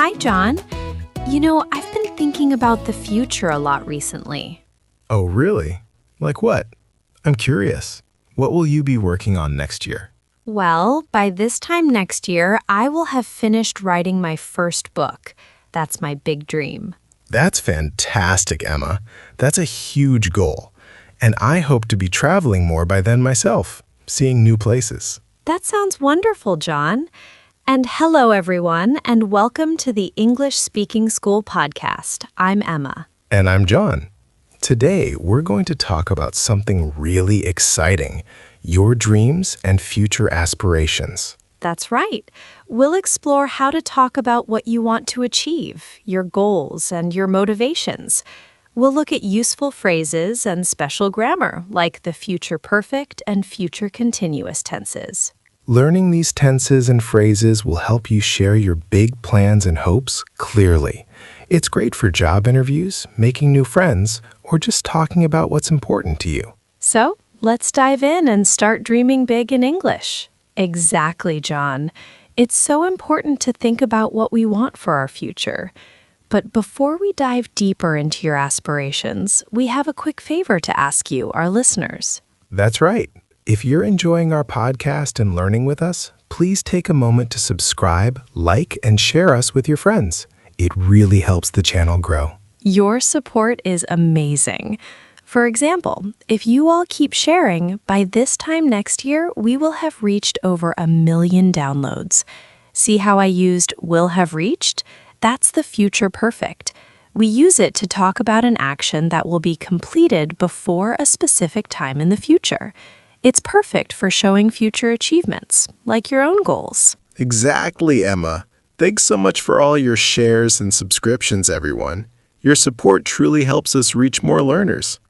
Hi, John. I've been thinking about the future a lot recently. Oh, really? Like what? I'm curious. What will you be working on next year? Well, by this time next year, I will have finished writing my first book. That's my big dream. That's fantastic, Emma. That's a huge goal. And I hope to be traveling more by then myself, seeing new places. That sounds wonderful, John. And hello, everyone, and welcome to the English Speaking School podcast. I'm Emma. And I'm John. Today, we're going to talk about something really exciting, your dreams and future aspirations. That's right. We'll explore how to talk about what you want to achieve, your goals, and your motivations. We'll look at useful phrases and special grammar, like the future perfect and future continuous tenses. Learning these tenses and phrases will help you share your big plans and hopes clearly. It's great for job interviews, making new friends, or just talking about what's important to you. So, let's dive in and start dreaming big in English. Exactly, John. It's so important to think about what we want for our future. But before we dive deeper into your aspirations, we have a quick favor to ask you, our listeners. That's right. If you're enjoying our podcast and learning with us, please take a moment to subscribe, like, and share us with your friends. It really helps the channel grow. Your support is amazing. For example, if you all keep sharing, by this time next year, we will have reached over 1 million downloads. See how I used will have reached? That's the future perfect. We use it to talk about an action that will be completed before a specific time in the future. It's perfect for showing future achievements, like your own goals. Exactly, Emma. Thanks so much for all your shares and subscriptions, everyone. Your support truly helps us reach more learners.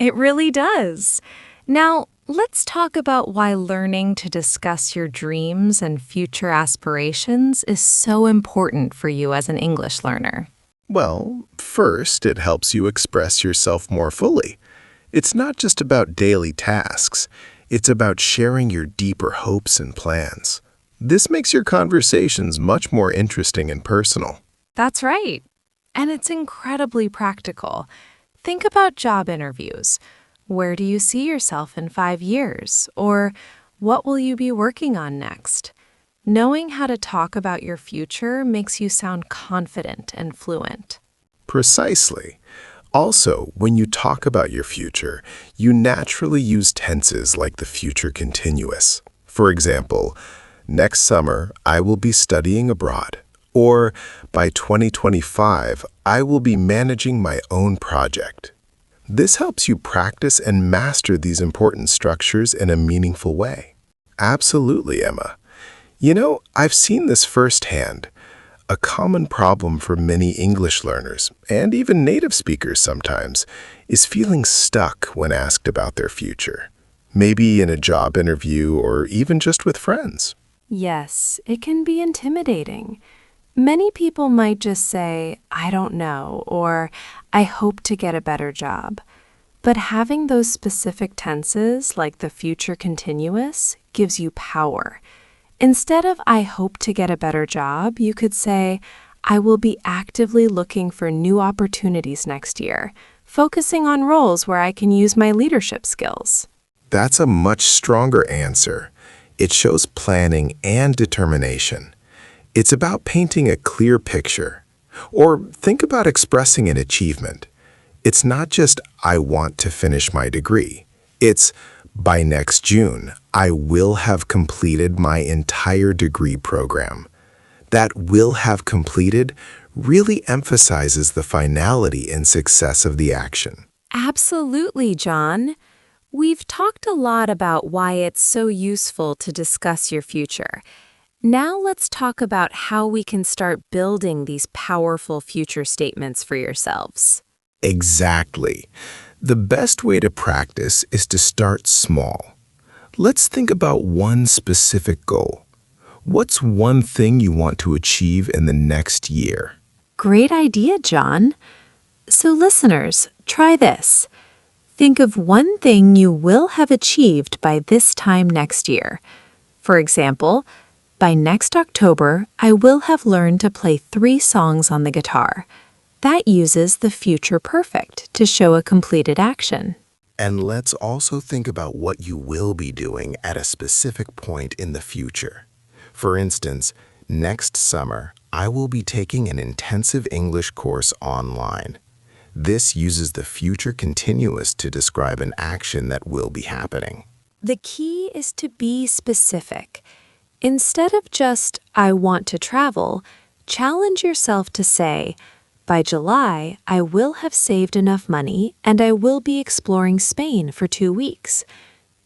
It really does. Now, let's talk about why learning to discuss your dreams and future aspirations is so important for you as an English learner. Well, first, it helps you express yourself more fully. It's not just about daily tasks. It's about sharing your deeper hopes and plans. This makes your conversations much more interesting and personal. That's right. And it's incredibly practical. Think about job interviews. Where do you see yourself in 5 years? Or what will you be working on next? Knowing how to talk about your future makes you sound confident and fluent. Precisely. Also, when you talk about your future, you naturally use tenses like the future continuous. For example, next summer, I will be studying abroad. Or, by 2025, I will be managing my own project. This helps you practice and master these important structures in a meaningful way. Absolutely, Emma. I've seen this firsthand. A common problem for many English learners, and even native speakers sometimes, is feeling stuck when asked about their future. Maybe in a job interview or even just with friends. Yes, it can be intimidating. Many people might just say, I don't know, or I hope to get a better job. But having those specific tenses, like the future continuous, gives you power. Instead of I hope to get a better job, you could say, I will be actively looking for new opportunities next year, focusing on roles where I can use my leadership skills. That's a much stronger answer. It shows planning and determination. It's about painting a clear picture. Or think about expressing an achievement. It's not just, I want to finish my degree. It's, by next June, I will have completed my entire degree program. That will have completed really emphasizes the finality and success of the action. Absolutely, John. We've talked a lot about why it's so useful to discuss your future. Now let's talk about how we can start building these powerful future statements for yourselves. Exactly. The best way to practice is to start small. Let's think about one specific goal. What's one thing you want to achieve in the next year? Great idea, John. So listeners, try this. Think of one thing you will have achieved by this time next year. For example, By next October, I will have learned to play 3 songs on the guitar. That uses the future perfect to show a completed action. And let's also think about what you will be doing at a specific point in the future. For instance, next summer, I will be taking an intensive English course online. This uses the future continuous to describe an action that will be happening. The key is to be specific. Instead of just, I want to travel, challenge yourself to say, by July, I will have saved enough money and I will be exploring Spain for 2 weeks.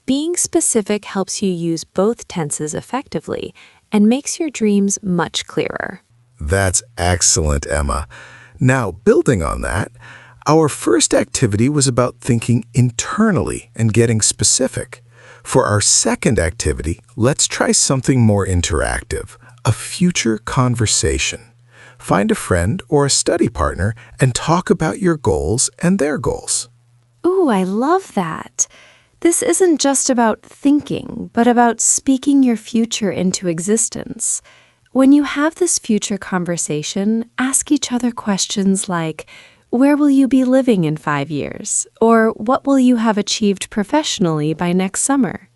Being specific helps you use both tenses effectively and makes your dreams much clearer. That's excellent, Emma. Now, building on that, our first activity was about thinking internally and getting specific. For our second activity, let's try something more interactive, a future conversation. Find a friend or a study partner and talk about your goals and their goals. Ooh, I love that. This isn't just about thinking, but about speaking your future into existence. When you have this future conversation, ask each other questions like, where will you be living in 5 years? Or what will you have achieved professionally by next summer?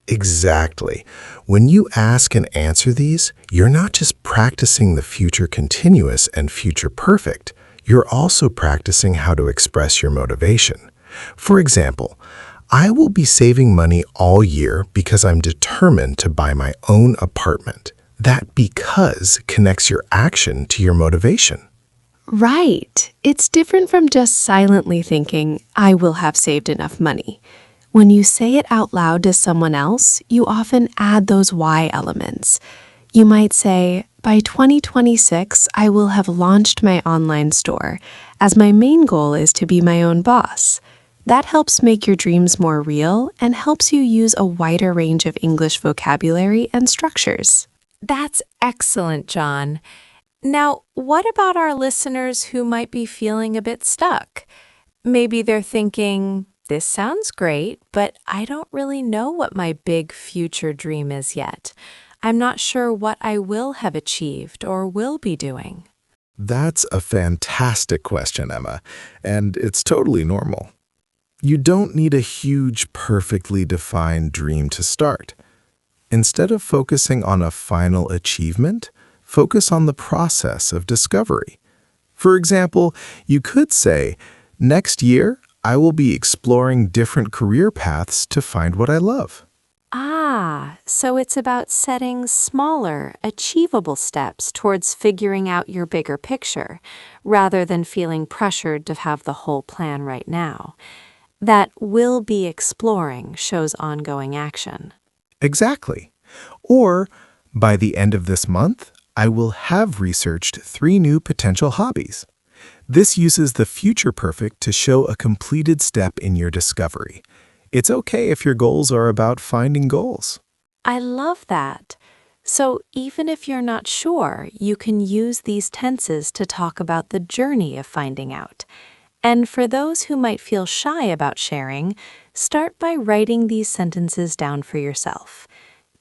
Exactly. When you ask and answer these, you're not just practicing the future continuous and future perfect, you're also practicing how to express your motivation. For example, I will be saving money all year because I'm determined to buy my own apartment. That because connects your action to your motivation. Right. It's different from just silently thinking, I will have saved enough money. When you say it out loud to someone else, you often add those why elements. You might say, by 2026, I will have launched my online store, as my main goal is to be my own boss. That helps make your dreams more real and helps you use a wider range of English vocabulary and structures. That's excellent, John. Now, what about our listeners who might be feeling a bit stuck? Maybe they're thinking, this sounds great, but I don't really know what my big future dream is yet. I'm not sure what I will have achieved or will be doing. That's a fantastic question, Emma, and it's totally normal. You don't need a huge, perfectly defined dream to start. Instead of focusing on a final achievement, focus on the process of discovery. For example, you could say, next year, I will be exploring different career paths to find what I love. Ah, so it's about setting smaller, achievable steps towards figuring out your bigger picture, rather than feeling pressured to have the whole plan right now. That will be exploring shows ongoing action. Exactly. Or, by the end of this month, I will have researched 3 new potential hobbies. This uses the future perfect to show a completed step in your discovery. It's okay if your goals are about finding goals. I love that. So even if you're not sure, you can use these tenses to talk about the journey of finding out. And for those who might feel shy about sharing, start by writing these sentences down for yourself.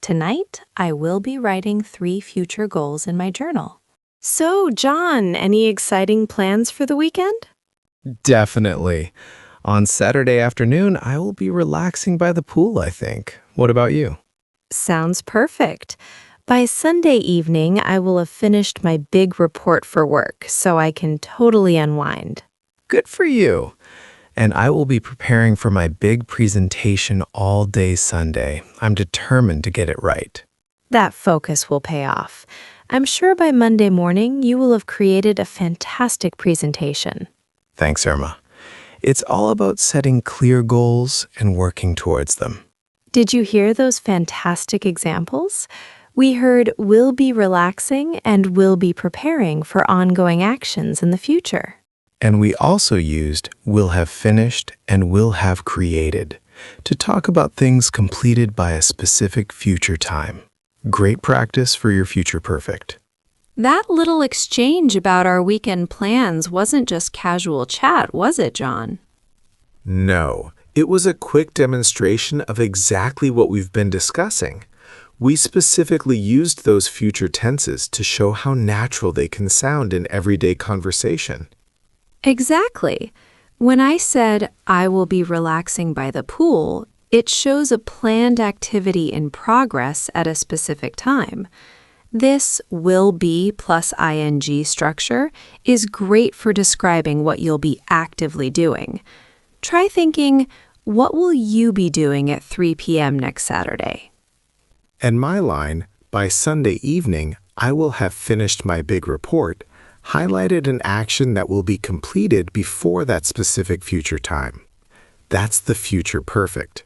Tonight, I will be writing 3 future goals in my journal. So, John, any exciting plans for the weekend? Definitely. On Saturday afternoon, I will be relaxing by the pool, I think. What about you? Sounds perfect. By Sunday evening, I will have finished my big report for work, so I can totally unwind. Good for you. And I will be preparing for my big presentation all day Sunday. I'm determined to get it right. That focus will pay off. I'm sure by Monday morning, you will have created a fantastic presentation. Thanks, Irma. It's all about setting clear goals and working towards them. Did you hear those fantastic examples? We heard will be relaxing and will be preparing for ongoing actions in the future. And we also used will have finished and will have created to talk about things completed by a specific future time. Great practice for your future perfect. That little exchange about our weekend plans wasn't just casual chat, was it, John? No, it was a quick demonstration of exactly what we've been discussing. We specifically used those future tenses to show how natural they can sound in everyday conversation. Exactly. When I said, I will be relaxing by the pool, it shows a planned activity in progress at a specific time. This will be plus ing structure is great for describing what you'll be actively doing. Try thinking, what will you be doing at 3 p.m. next Saturday? And my line, by Sunday evening, I will have finished my big report, highlighted an action that will be completed before that specific future time. That's the future perfect.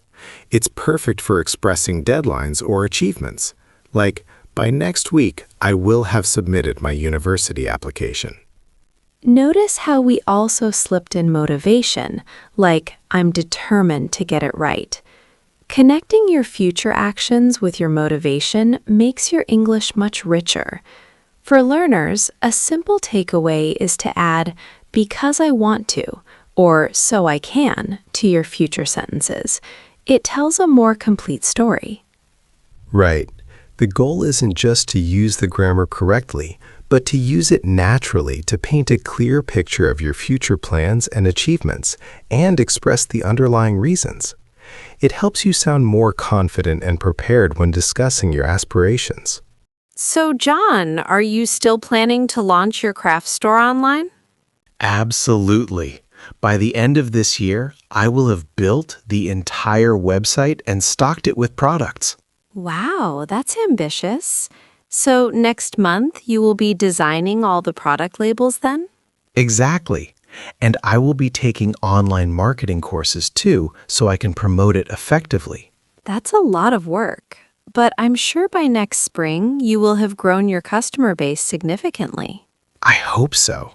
It's perfect for expressing deadlines or achievements, like, by next week, I will have submitted my university application. Notice how we also slipped in motivation, like, I'm determined to get it right. Connecting your future actions with your motivation makes your English much richer. For learners, a simple takeaway is to add, because I want to, or so I can, to your future sentences. It tells a more complete story. Right. The goal isn't just to use the grammar correctly, but to use it naturally to paint a clear picture of your future plans and achievements and express the underlying reasons. It helps you sound more confident and prepared when discussing your aspirations. So, John, are you still planning to launch your craft store online? Absolutely. By the end of this year, I will have built the entire website and stocked it with products. Wow, that's ambitious. So next month, you will be designing all the product labels then? Exactly. And I will be taking online marketing courses too, so I can promote it effectively. That's a lot of work. But I'm sure by next spring, you will have grown your customer base significantly. I hope so.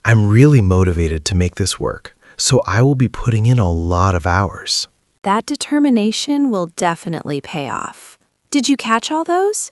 I'm really motivated to make this work, so I will be putting in a lot of hours. That determination will definitely pay off. Did you catch all those?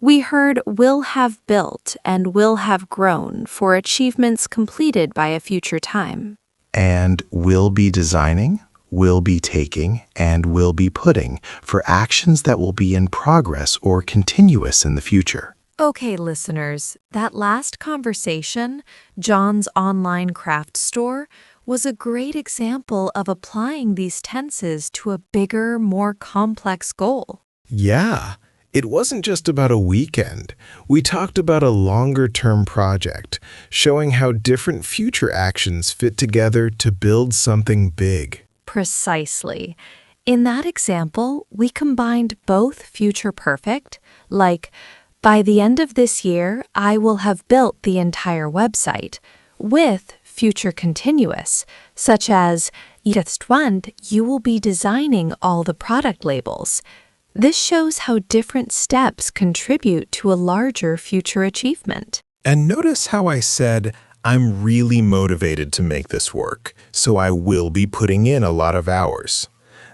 We heard will have built and will have grown for achievements completed by a future time. And will be designing, will be taking, and will be putting for actions that will be in progress or continuous in the future. Okay, listeners, that last conversation, John's online craft store, was a great example of applying these tenses to a bigger, more complex goal. Yeah, it wasn't just about a weekend. We talked about a longer-term project, showing how different future actions fit together to build something big. Precisely. In that example, we combined both future perfect, like, by the end of this year, I will have built the entire website, with future continuous, such as, jetzt Wand, you will be designing all the product labels. This shows how different steps contribute to a larger future achievement. And notice how I said, I'm really motivated to make this work, so I will be putting in a lot of hours.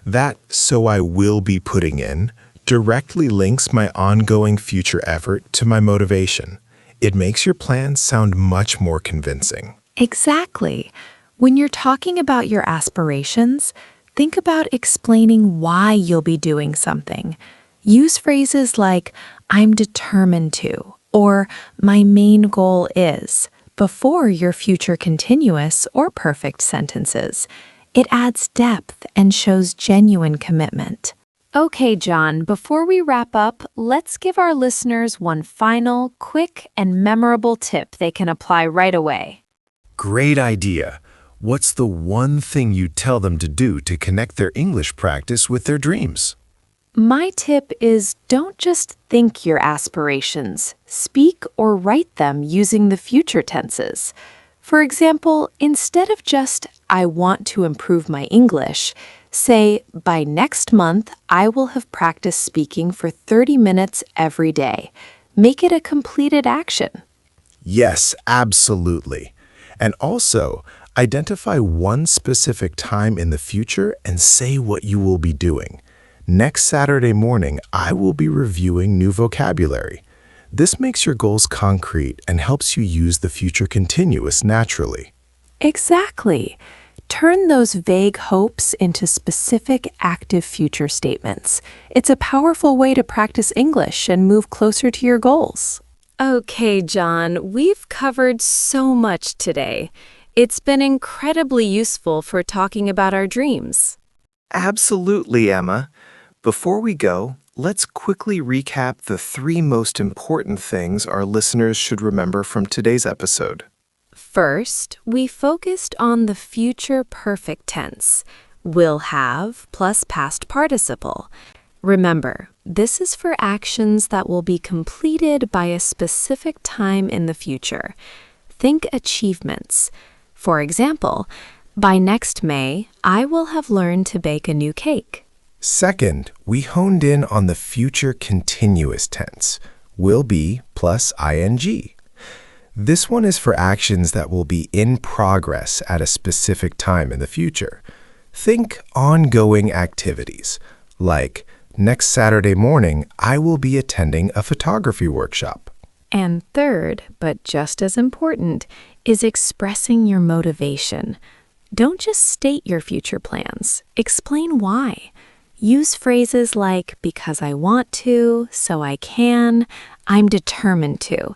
That "so I will be putting in" directly links my ongoing future effort to my motivation. It makes your plans sound much more convincing. Exactly. When you're talking about your aspirations, think about explaining why you'll be doing something. Use phrases like, I'm determined to, or my main goal is, before your future continuous or perfect sentences. It adds depth and shows genuine commitment. Okay, John, before we wrap up, let's give our listeners one final, quick, and memorable tip they can apply right away. Great idea. What's the one thing you tell them to do to connect their English practice with their dreams? My tip is don't just think your aspirations. Speak or write them using the future tenses. For example, instead of just, I want to improve my English, say, by next month, I will have practiced speaking for 30 minutes every day. Make it a completed action. Yes, absolutely. And also, identify one specific time in the future and say what you will be doing. Next Saturday morning, I will be reviewing new vocabulary. This makes your goals concrete and helps you use the future continuous naturally. Exactly. Turn those vague hopes into specific active future statements. It's a powerful way to practice English and move closer to your goals. Okay, John, we've covered so much today. It's been incredibly useful for talking about our dreams. Absolutely, Emma. Before we go, let's quickly recap the 3 most important things our listeners should remember from today's episode. First, we focused on the future perfect tense, will have plus past participle. Remember, this is for actions that will be completed by a specific time in the future. Think achievements. For example, by next May, I will have learned to bake a new cake. Second, we honed in on the future continuous tense, will be plus ing. This one is for actions that will be in progress at a specific time in the future. Think ongoing activities, like next Saturday morning, I will be attending a photography workshop. And third, but just as important, is expressing your motivation. Don't just state your future plans. Explain why. Use phrases like, because I want to, so I can, I'm determined to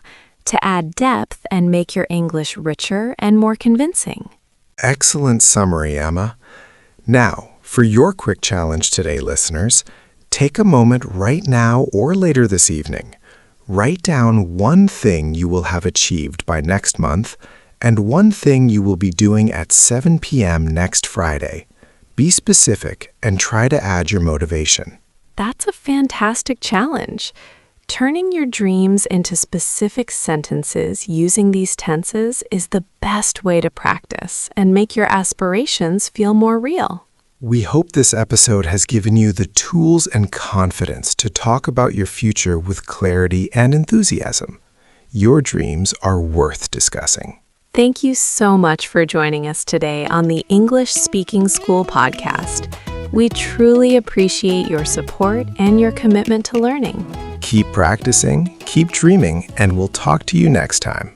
add depth and make your English richer and more convincing. Excellent summary, Emma. Now, for your quick challenge today, listeners, take a moment right now or later this evening. Write down one thing you will have achieved by next month and one thing you will be doing at 7 p.m. next Friday. Be specific and try to add your motivation. That's a fantastic challenge. Turning your dreams into specific sentences using these tenses is the best way to practice and make your aspirations feel more real. We hope this episode has given you the tools and confidence to talk about your future with clarity and enthusiasm. Your dreams are worth discussing. Thank you so much for joining us today on the English Speaking School podcast. We truly appreciate your support and your commitment to learning. Keep practicing, keep dreaming, and we'll talk to you next time.